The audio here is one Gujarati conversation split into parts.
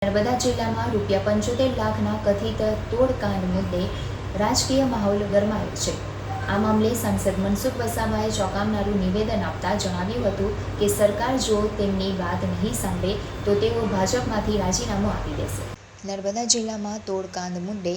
નર્મદા જિલ્લામાં ₹75 લાખના કથિત તોડકાંડ મુદ્દે રાજકીય માહોલ ગરમાયો છે। આ મામલે સાંસદ મનસુખ વસાવાએ ચોંકાવનારું નિવેદન આપતા જણાવ્યું હતું કે સરકાર જો તેમની વાત નહીં સાંભળે તો તેઓ ભાજપમાંથી રાજીનામું આપી દેશે। નર્મદા જિલ્લામાં તોડકાંડ મુદ્દે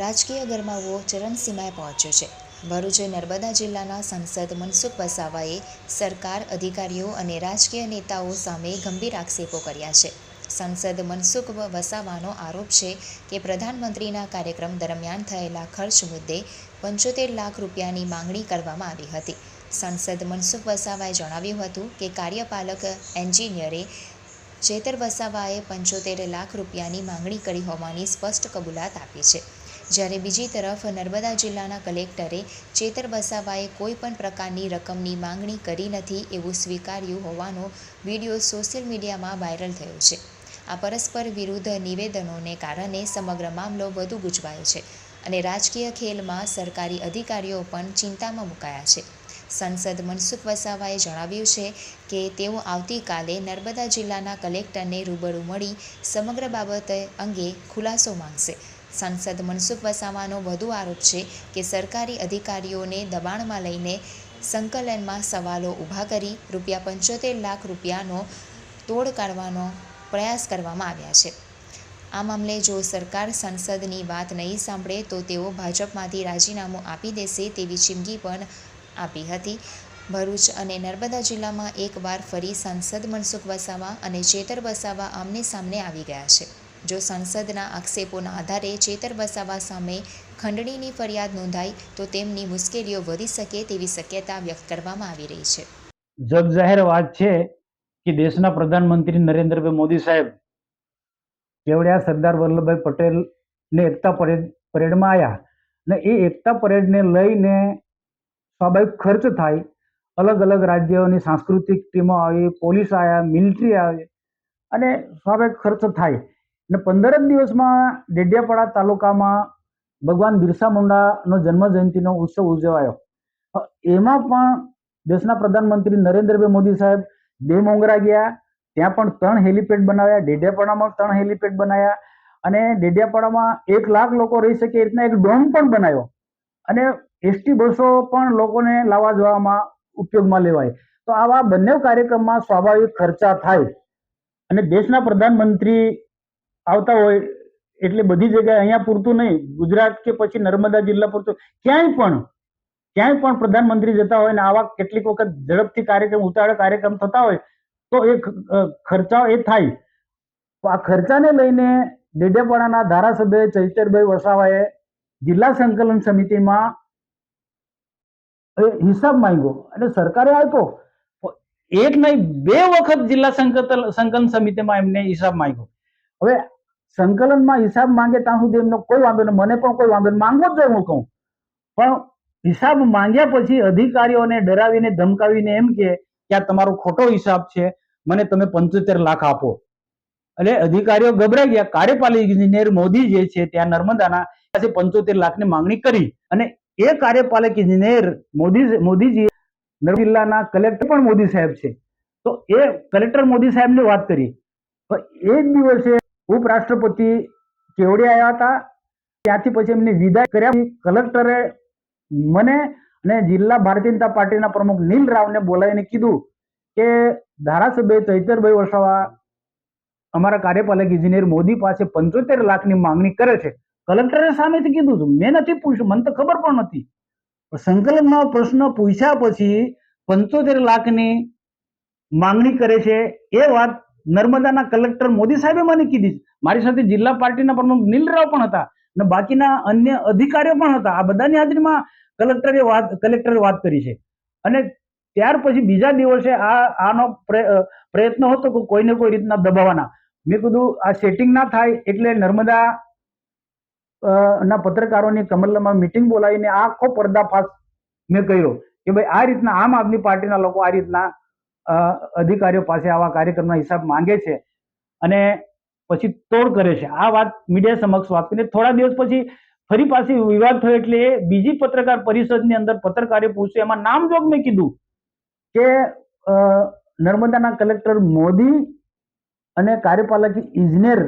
રાજકીય ગરમાવો ચરમસીમાએ પહોંચ્યો છે। ભરૂચ નર્મદા જિલ્લાના સાંસદ મનસુખ વસાવાએ સરકાર, અધિકારીઓ અને રાજકીય નેતાઓ સામે ગંભીર આક્ષેપો કર્યા છે। સાંસદ મનસુખ વસાવાનો આરોપ છે કે પ્રધાનમંત્રીના કાર્યક્રમ દરમિયાન થયેલા ખર્ચ મુદ્દે ₹75 લાખ રૂપિયાની માંગણી કરવામાં આવી હતી। સાંસદ મનસુખ વસાવાએ જણાવ્યું હતું કે કાર્યપાલક એન્જિનિયરે ચેતર વસાવાએ ₹75 લાખ રૂપિયાની માંગણી કરી હોવાની સ્પષ્ટ કબૂલાત આપી છે। જ્યારે બીજી તરફ નર્મદા જિલ્લાના કલેક્ટરે ચેતર વસાવાએ કોઈ પણ પ્રકારની રકમની માંગણી કરી નથી એવું સ્વીકાર્યું હોવાનો વિડીયો સોશિયલ મીડિયામાં વાયરલ થયો છે। આ પરસ્પર વિરુદ્ધ નિવેદનોને કારણે સમગ્ર મામલો વધુ ગૂંચવાયો છે અને રાજકીય ખેલમાં સરકારી અધિકારીઓ પણ ચિંતામાં મુકાયા છે। સાંસદ મનસુખ વસાવાએ જણાવ્યું છે કે તેઓ આવતીકાલે નર્મદા જિલ્લાના કલેક્ટરને રૂબરૂ મળી સમગ્ર બાબત અંગે ખુલાસો માંગશે। સાંસદ મનસુખ વસાવાનો વધુ આરોપ છે કે સરકારી અધિકારીઓને દબાણમાં લઈને સંકલનમાં સવાલો ઊભા કરી ₹75 લાખ રૂપિયાનો તોડ કાઢવાનો પ્રયાસ કરવામાં આવ્યા છે। આ મામલે જો સરકાર સાંસદની વાત નહીં સાંભળે તો તેઓ ભાજપમાંથી રાજીનામું આપી દેશે તેવી ચીમકી પણ આપી હતી। ભરૂચ અને નર્મદા જિલ્લામાં એકવાર ફરી સાંસદ મનસુખ વસાવા અને ચેતર વસાવા આમને સામને આવી ગયા છે। જો સાંસદના આક્ષેપોના આધારે ચેતર વસાવા સામે ખંડણીની ફરિયાદ નોંધાય તો તેમની મુશ્કેલીઓ વધી શકે તેવી શક્યતા વ્યક્ત કરવામાં આવી રહી છે। જગજાહેર વાત છે કે દેશના પ્રધાનમંત્રી નરેન્દ્રભાઈ મોદી સાહેબ કેવડિયા સરદાર વલ્લભભાઈ પટેલને એકતા પરેડમાં આવ્યા ને એ એકતા પરેડને લઈને સ્વાભાવિક ખર્ચ થાય, અલગ અલગ રાજ્યોની સાંસ્કૃતિક ટીમો આવી, પોલીસ આવ્યા, મિલિટરી આવે અને સ્વાભાવિક ખર્ચ થાય ને 15 જ દિવસમાં ડેડિયાપાડા તાલુકામાં ભગવાન બિરસા મુંડાનો જન્મજયંતિનો ઉત્સવ ઉજવાયો। એમાં પણ દેશના પ્રધાનમંત્રી નરેન્દ્રભાઈ મોદી સાહેબ દેવમોંગરા ગયા, ત્યાં પણ 3 હેલિપેડ બનાવ્યા, ડેડિયાપાડામાં 3 હેલિપેડ બનાવ્યા અને ડેડિયાપાડામાં 1 લાખ લોકો રહી શકે એ રીતના એક ડોમ પણ બનાવ્યો અને એસટી બસો પણ લોકોને લાવવા જવામાં ઉપયોગમાં લેવાય। તો આવા બંને કાર્યક્રમમાં સ્વાભાવિક ખર્ચા થાય અને દેશના પ્રધાનમંત્રી આવતા હોય એટલે બધી જગ્યાએ અહીંયા પૂરતું નહીં, ગુજરાત કે પછી નર્મદા જિલ્લા પૂરતું ક્યાંય પણ પ્રધાનમંત્રી જતા હોય ને આવા કેટલીક વખત ઝડપથી કાર્યક્રમ, ઉતાવળે કાર્યક્રમ થતા હોય તો એ ખર્ચાઓ એ થાય। તો આ ખર્ચાને લઈને ડેડિયાપાડાના ધારાસભ્ય ચૈતરભાઈ વસાવાએ જિલ્લા સંકલન સમિતિમાં હિસાબ માંગ્યો અને સરકારે આપ્યો। એક નહીં 2 વખત જિલ્લા સંકલન સમિતિમાં એમને હિસાબ માંગ્યો। હવે સંકલનમાં હિસાબ માંગે ત્યાં સુધી એમનો કોઈ વાંધો નહીં, મને પણ કોઈ વાંધો નહીં, માંગવો જ જોઈએ હું કહું, પણ હિસાબ માંગ્યા પછી અધિકારીઓને ડરાવીને ધમકાવીને એમ કે આ તમારો ખોટો હિસાબ છે, મને તમે 75 લાખ આપો। એટલે અધિકારીઓ ગભરાઈ ગયા। કાર્યપાલક ઇજનેર મોદી જે છે ત્યાં નર્મદાના પાસે 75 લાખની માંગણી કરી અને એ કાર્યપાલક ઇજનેર મોદીજી નર્મદા જિલ્લાના કલેક્ટર પણ મોદી સાહેબ છે, તો એ કલેક્ટર મોદી સાહેબની વાત કરી તો એ જ દિવસે ઉપરાષ્ટ્રપતિ કેવડિયા આવ્યા હતા, ત્યાંથી પછી એમને વિદાય કર્યા। કલેક્ટરે મને અને જિલ્લા ભારતીય જનતા પાર્ટીના પ્રમુખ નીલ રાવને બોલાવીને કીધું કે ધારાસભ્ય ચૈતરભાઈ વસાવા અમારા કાર્યપાલક ઇજનેર મોદી પાસે 75 લાખની માંગણી કરે છે। કલેક્ટરે સામેથી કીધું હતું, મેં નથી પૂછ્યું, મને તો ખબર પણ નથી। સંકલનમાં પ્રશ્ન પૂછ્યા પછી 75 લાખની માંગણી કરે છે એ વાત નર્મદાના કલેક્ટર મોદી સાહેબે મને કીધી। મારી સાથે જિલ્લા પાર્ટીના પ્રમુખ નીલ રાવ પણ હતા અને બાકીના અન્ય અધિકારીઓ પણ હતા। આ બધાની હાજરીમાં કલેક્ટરે વાત કરી છે અને ત્યાર પછી બીજા દિવસે આનો પ્રયત્ન હતો કે કોઈને કોઈ રીતના દબાવવાના। મેં કીધું આ સેટિંગ ના થાય એટલે નર્મદા ના પત્રકારોની કમલમાં મિટિંગ બોલાવીને આખો પર્દાફાશ મેં કર્યો કે ભાઈ આ રીતના આમ આદમી પાર્ટીના લોકો આ રીતના અધિકારીઓ પાસે આવા કાર્યક્રમના હિસાબ માંગે છે અને પછી તોડ કરે છે। આ વાત મીડિયા સમક્ષ વાત કરીને થોડા દિવસ પછી ફરી પાછી વિવાદ થયો એટલે બીજી પત્રકાર પરિષદની અંદર પત્રકારે પૂછ્યું, એમાં નામજોગ મેં કીધું કે નર્મદાના કલેક્ટર મોદી અને કાર્યપાલક ઇજનેર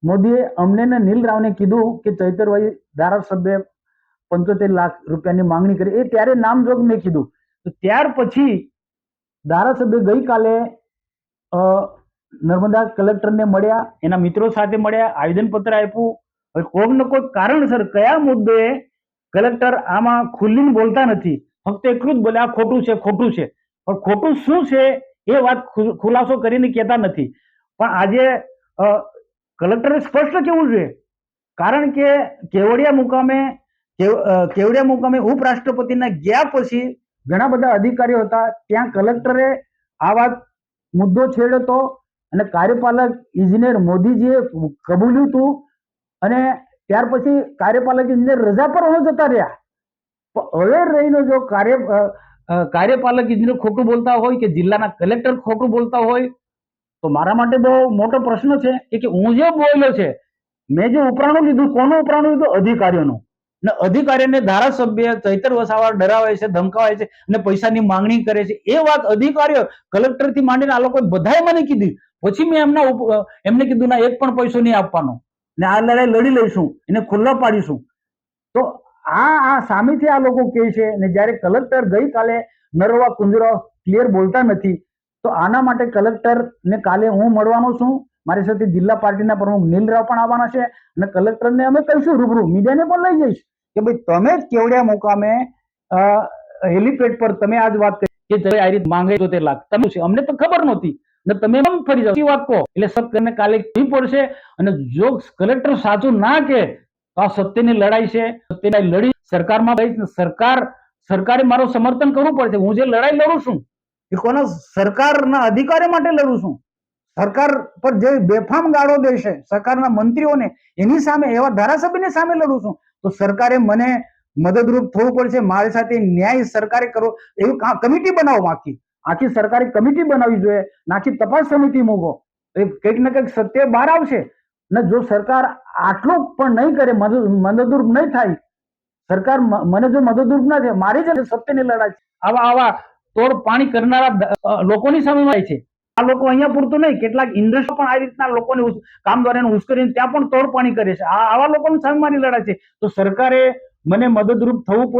મોદીએ અમને ને નીલ રાવને કીધું કે ચૈતરભાઈ ધારાસભ્ય 75 લાખ રૂપિયાની માંગણી કરી, એ ત્યારે નામજોગ મેં કીધું. તો ત્યાર પછી ધારાસભ્ય ગઈકાલે નર્મદા કલેક્ટરને મળ્યા, એના મિત્રો સાથે મળ્યા, આવેદનપત્ર આપ્યું. હવે કોઈક ને કોઈક કારણસર કયા મુદ્દે કલેક્ટર આમાં ખુલ્લીને બોલતા નથી, ફક્ત એટલું જ બોલે આ ખોટું છે, ખોટું છે. પણ ખોટું શું છે એ વાત ખુલાસો કરીને કહેતા નથી. પણ આજે કલેક્ટરે સ્પષ્ટ કહેવું જોઈએ, કારણ કે કેવડિયા મુકામે ઉપરાષ્ટ્રપતિના ગયા પછી ઘણા બધા અધિકારીઓ હતા, ત્યાં કલેક્ટરે આ વાત મુદ્દો છેડ્યો હતો અને કાર્યપાલક ઇજનેર મોદીજીએ કબૂલ્યું હતું અને ત્યાર પછી કાર્યપાલક ઇજનેર રજા પર જતા રહ્યા. હવે રહીને જો કાર્યપાલક ઇજનેર ખોટું બોલતા હોય કે જિલ્લાના કલેક્ટર ખોટું બોલતા હોય તો મારા માટે બહુ મોટો પ્રશ્ન છે કે હું જે બોલ્યો છે, મેં જે ઉપરાણું લીધું, કોનું ઉપરાણું લીધું? અધિકારીઓનું. ને અધિકારીને ધારાસભ્ય ચૈતર વસાવા ડરાવે છે, ધમકાવે છે અને પૈસાની માંગણી કરે છે. એ વાત અધિકારીઓ કલેક્ટર થી માંડીને આ લોકો બધાએ મને કીધી. પછી મેં એમને કીધું ના, એક પણ પૈસો નહીં આપવાનો ને આ લડાઈ લડી લઈશું, એને ખુલ્લા પાડીશું. તો આ સામેથી આ લોકો કહે છે ને જ્યારે કલેક્ટર ગઈકાલે નરવા કુંજરા ક્લિયર બોલતા નથી, તો આના માટે કલેક્ટર ને કાલે હું મળવાનો છું. મારી સાથે જિલ્લા પાર્ટીના પ્રમુખ નીલરાવ પણ આવવાના છે અને કલેક્ટરને અમે કહીશું રૂબરૂ, મીડિયાને પણ લઈ જઈશ કે ભાઈ તમે જ કેવડિયા મુકામે હેલિપેડ પર તમે આજ વાત કરી કે આ રીતે માંગે 75 લાખ, તમે છે અમને તો ખબર નહોતી ને તમે કેમ ફરી જાવ વાત કહો. એટલે સત્યને કાલે કહેવી પડશે અને જો કલેક્ટર સાચું ના કે તો આ સત્યની લડાઈ છે, સત્યની લડી સરકારમાં રહીશ. સરકારે મારું સમર્થન કરવું પડશે. હું જે લડાઈ લડું છું એ કોના સરકારના અધિકારી માટે લડું છું. સરકાર પર જે બેફામ ગાળો દે છે સરકારના મંત્રીઓને, એની સામે, એવા ધારાસભ્યની સામે લડું છું. તો સરકારે મને મદદરૂપ થવું પડશે. મારી સાથે ન્યાય સરકારે કરવો, એવી કમિટી બનાવો. આખી સરકારે કમિટી બનાવવી જોઈએ, આખી તપાસ સમિતિ મૂકો. કંઈક ને કંઈક સત્ય બહાર આવશે. ને જો સરકાર આટલું પણ નહીં કરે, મદદરૂપ નહીં થાય, સરકાર મને જો મદદરૂપ ના થાય, મારી જ સત્યની લડાઈ છે. આવા તોડ પાણી કરનારા લોકોની સામે થાય છે. આ લોકો અહીંયા પૂરતું નહીં, કેટલાક ઇન્ડસ્ટ્રી પણ આ રીતના લોકોને કામ દ્વારા ઉશ્કેરીને ત્યાં પણ તોડ પાણી કરે છે. આવા લોકોની સામે મારી લડાઈ છે. તો સરકારે મને મદદરૂપ થવું પડશે.